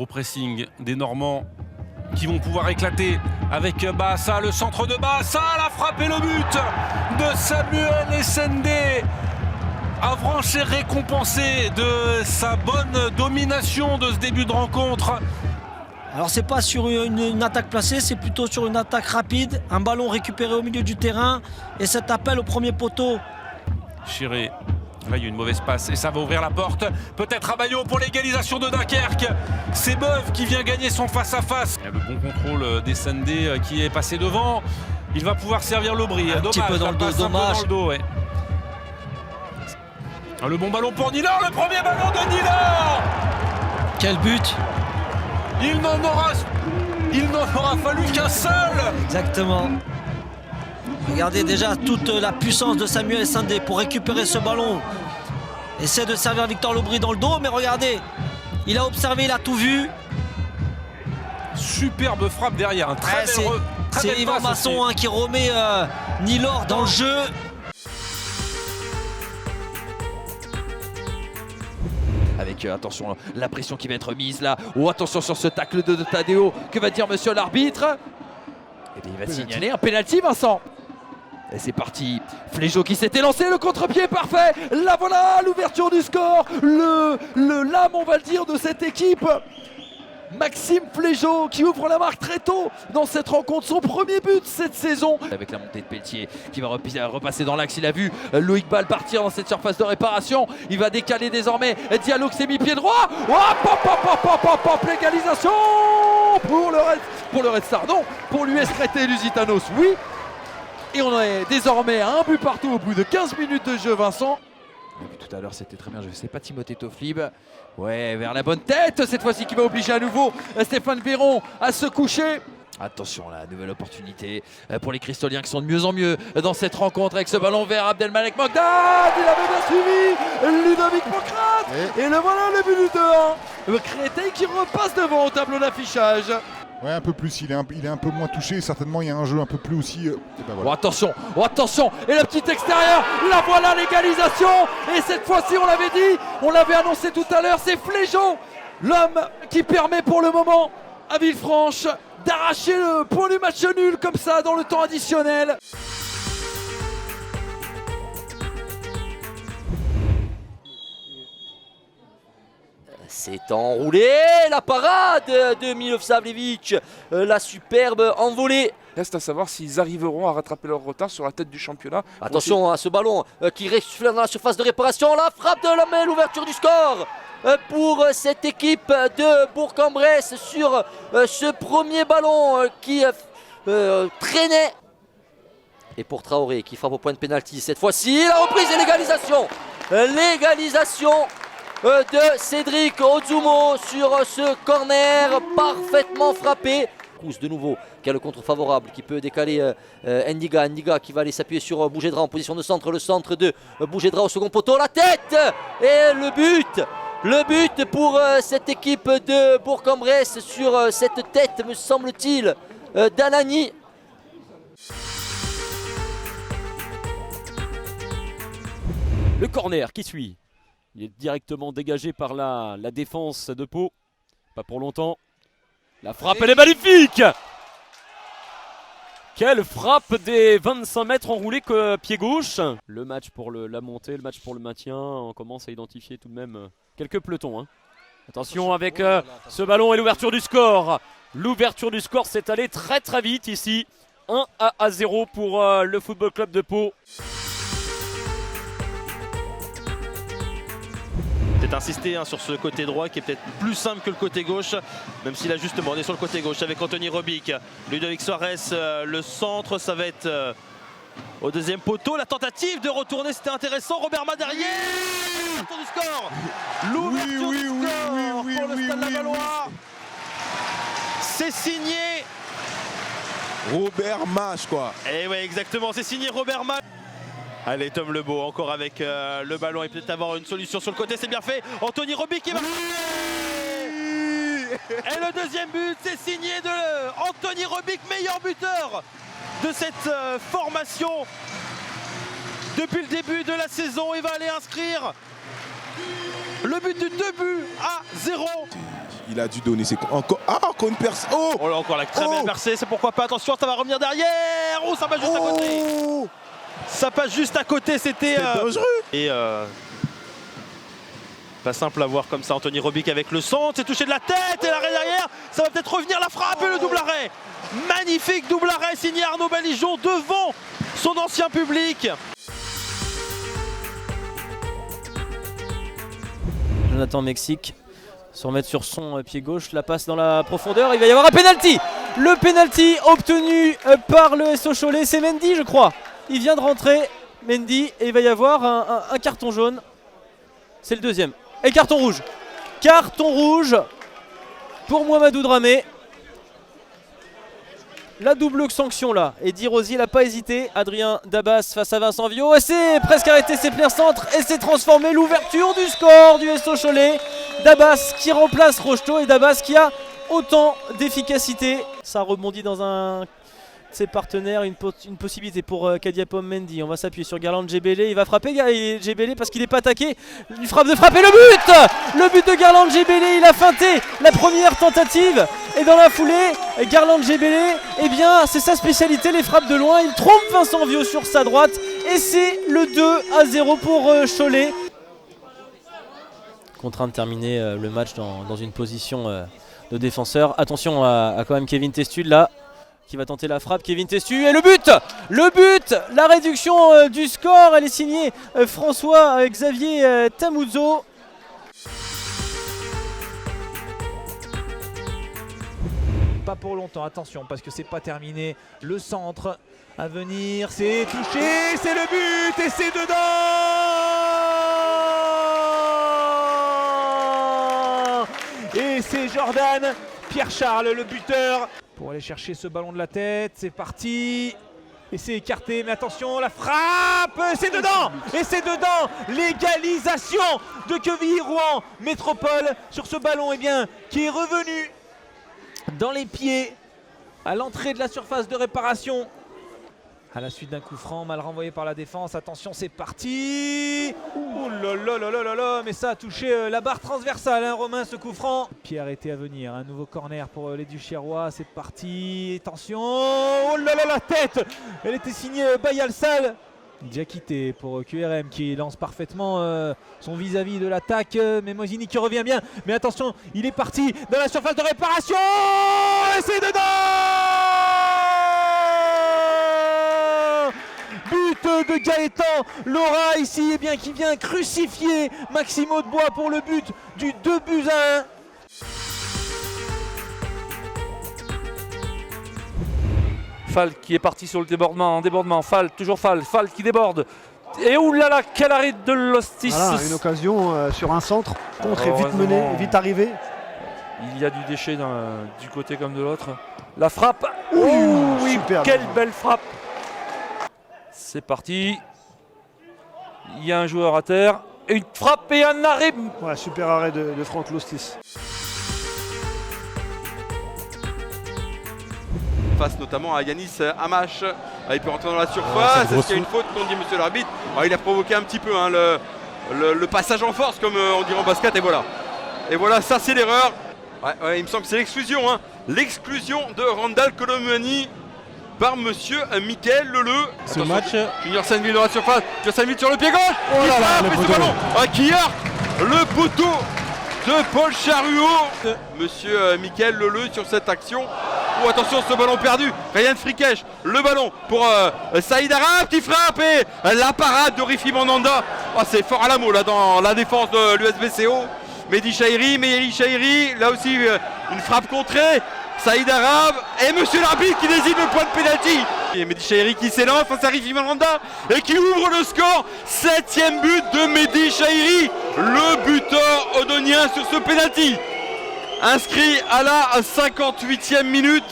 Gros pressing des Normands qui vont pouvoir éclater avec Bahassa, le centre de Bahassa, la frappe et le but de Samuel Essendé. Avranches est récompensé de sa bonne domination de ce début de rencontre. Alors c'est pas sur une attaque placée, c'est plutôt sur une attaque rapide, un ballon récupéré au milieu du terrain et cet appel au premier poteau. Chiré, là il y a une mauvaise passe et ça va ouvrir la porte. Peut-être Rabaillot pour l'égalisation de Dunkerque. C'est Beuve qui vient gagner son face-à-face. Il y a le bon contrôle d'Essendé qui est passé devant. Il va pouvoir servir l'Aubry. Un petit peu dans le dos, dommage. Ouais. Le bon ballon pour Nilor, le premier ballon de Nilor. Quel but! Il n'en aura fallu qu'un seul. Exactement. Regardez déjà toute la puissance de Samuel Essendé pour récupérer ce ballon. Essaie de servir Victor L'Aubry dans le dos, mais regardez, il a observé, il a tout vu. Superbe frappe derrière, un très belle c'est Yvan Masson qui remet Nilor dans le jeu. Avec attention, la pression qui va être mise là. Oh, attention sur ce tacle de Tadeo. Que va dire monsieur l'arbitre? Eh bien, il va signaler un pénalty, Vincent. Et c'est parti. Flégeau qui s'était lancé, le contre-pied parfait. Là voilà l'ouverture du score. L'âme, on va le dire, de cette équipe. Maxime Flégeau qui ouvre la marque très tôt dans cette rencontre, son premier but cette saison. Avec la montée de Pelletier qui va repasser dans l'axe, il a vu Loïc Ball partir dans cette surface de réparation. Il va décaler désormais Diallo qui s'est mis pied droit. L'égalisation pour le Red Star, non, pour l'US Créteil Lusitanos, oui. Et on est désormais à un but partout au bout de 15 minutes de jeu, Vincent. Tout à l'heure c'était très bien, je ne sais pas, Timothée Toflib. Ouais, vers la bonne tête, cette fois-ci qui va obliger à nouveau Stéphane Véron à se coucher. Attention, la nouvelle opportunité pour les Cristoliens qui sont de mieux en mieux dans cette rencontre avec ce ballon vers Abdelmalek Mogdad. Il avait bien suivi Ludovic Pocrate. Et le voilà, le but de 1. Créteil qui repasse devant au tableau d'affichage. Ouais, un peu plus, il est un peu moins touché, certainement il y a un jeu un peu plus aussi. Ben voilà. Oh attention, et le petit extérieur, la voilà l'égalisation. Et cette fois-ci on l'avait dit, on l'avait annoncé tout à l'heure, c'est Flégeau, l'homme qui permet pour le moment à Villefranche d'arracher le point du match nul comme ça dans le temps additionnel. C'est enroulé, la parade de Milovsavljevic, la superbe envolée. Reste à savoir s'ils arriveront à rattraper leur retard sur la tête du championnat. Attention à ce ballon qui reste dans la surface de réparation, la frappe de Lamel, l'ouverture du score pour cette équipe de Bourg-en-Bresse sur ce premier ballon qui traînait. Et pour Traoré qui frappe au point de pénalty cette fois-ci, la reprise et l'égalisation. L'égalisation de Cédric Ozumo sur ce corner parfaitement frappé. Kous de nouveau qui a le contre favorable qui peut décaler Ndiga qui va aller s'appuyer sur Bougedra en position de centre, le centre de Bougedra au second poteau, la tête et le but pour cette équipe de Bourg-en-Bresse sur cette tête me semble-t-il d'Anani. Le corner qui suit. Il est directement dégagé par la défense de Pau. Pas pour longtemps. La frappe, elle est magnifique! Quelle frappe des 25 mètres enroulés que pied gauche. Le match pour la montée, le match pour le maintien. On commence à identifier tout de même quelques pelotons. Attention avec ce ballon et l'ouverture du score. L'ouverture du score s'est allée très très vite ici. 1-0 pour le Football Club de Pau. Peut-être insister sur ce côté droit qui est peut-être plus simple que le côté gauche, même s'il a justement, on est sur le côté gauche avec Anthony Robic, Ludovic Suarez, le centre, ça va être au deuxième poteau, la tentative de retourner, c'était intéressant, Robert Madarier, l'ouverture du score, l'ouverture du score pour le Stade Lavallois, c'est signé Robert Mach quoi. Et ouais exactement, c'est signé Robert Mach. Allez, Tom Lebeau, encore avec le ballon et peut-être avoir une solution sur le côté, c'est bien fait. Anthony Robic qui va... Et le deuxième but, c'est signé de Anthony Robic, meilleur buteur de cette formation. Depuis le début de la saison, il va aller inscrire le but du 2-0. Il a dû donner ses... Encore une perce. Oh, Oh là, encore la très belle percée, c'est pourquoi pas. Attention, ça va revenir derrière. Oh, ça passe juste à côté. Ça passe juste à côté, c'était dangereux. Et pas simple à voir comme ça. Anthony Robic avec le centre, c'est touché de la tête et l'arrêt derrière. Ça va peut-être revenir, la frappe et le double arrêt. Magnifique double arrêt signé Arnaud Balijon devant son ancien public. Jonathan Mexique se remettre sur son pied gauche, la passe dans la profondeur, il va y avoir un penalty. Le penalty obtenu par le SO Cholet, c'est Mendy je crois. Il vient de rentrer, Mendy, et il va y avoir un carton jaune. C'est le deuxième. Et carton rouge. Carton rouge pour Mohamedou Dramé. La double sanction là. Eddy Rosier n'a pas hésité. Adrien Dabas face à Vincent Viau. Et c'est presque arrêté, c'est plein centre. Et c'est transformé, l'ouverture du score du SO Cholet. Dabas qui remplace Rocheteau et Dabas qui a autant d'efficacité. Ça rebondit dans un de ses partenaires, une possibilité pour Kadiapom Mendy. On va s'appuyer sur Garland Djebélé. Il va frapper Djebélé parce qu'il n'est pas attaqué. Une frappe de frappe et le but. Le but de Garland Djebélé. Il a feinté la première tentative. Et dans la foulée, Garland Djebélé, eh bien c'est sa spécialité, les frappes de loin. Il trompe Vincent Viau sur sa droite. Et c'est le 2-0 pour Cholet. Contraint de terminer le match dans une position de défenseur. Attention à quand même Kevin Testu là, qui va tenter la frappe. Kevin Testu et le but. La réduction du score, elle est signée François-Xavier Tamouzo. Pas pour longtemps, attention, parce que c'est pas terminé. Le centre à venir, c'est touché, c'est le but et c'est dedans. Et c'est Jordan Pierre-Charles, le buteur, pour aller chercher ce ballon de la tête. C'est parti. Et c'est écarté, mais attention, la frappe, c'est dedans. Et c'est dedans. L'égalisation de Quevilly-Rouen Métropole sur ce ballon, eh bien, qui est revenu dans les pieds à l'entrée de la surface de réparation. À la suite d'un coup franc mal renvoyé par la défense. Attention, c'est parti. Ouh là là là là là là. Mais ça a touché la barre transversale, hein, Romain, ce coup franc. Pied arrêté à venir. Un nouveau corner pour les Duchérois. C'est parti. Attention. Oh là là, la tête. Elle était signée Bayalsal. Diakité pour QRM qui lance parfaitement son vis-à-vis de l'attaque. Mais Mosini qui revient bien. Mais attention, il est parti dans la surface de réparation. Et c'est dedans. But de Gaëtan Laura ici, eh bien, qui vient crucifier Maxime Audebois pour le but du 2-1. Fall qui est parti sur le débordement, Fall, toujours Fall qui déborde. Et oulala, quel arrêt de Lostis. Voilà, une occasion sur un centre. Contre est vite mené, vite arrivé. Il y a du déchet du côté comme de l'autre. La frappe. Oui, quelle belle frappe. C'est parti. Il y a un joueur à terre. Et une frappe et un arrêt. Ouais, super arrêt de Franck Lostis. Face notamment à Yanis Amash. Il peut rentrer dans la surface. Est-ce qu'il y a une faute qu'on dit, monsieur l'arbitre? Il a provoqué un petit peu hein, le passage en force, comme on dirait en basket. Et voilà. Et voilà, ça c'est l'erreur. Ouais, il me semble que c'est l'exclusion. Hein. L'exclusion de Randall Colomani par monsieur Mickaël Leleu. Ce match. Junior Sainte-Ville dans la surface. Junior Sainte-Ville sur le pied gauche. Oh là là, le ballon qui heurte le poteau de Paul Charuot. Monsieur Mickaël Leleu sur cette action. Oh, attention, ce ballon perdu. Ryan Frikech, le ballon pour Saïd Arab qui frappe et la parade de Rifi Mandanda. Oh, c'est fort à la mot là dans la défense de l'USBCO. Mehdi Chahiri, là aussi une frappe contrée. Saïd Arab et monsieur l'arbitre qui désigne le point de pénalty. Et Mehdi Chahiri qui s'élance face à Rifi Mandanda et qui ouvre le score. 7e but de Mehdi Chahiri, le buteur odonien sur ce pénalty. Inscrit à la 58e minute.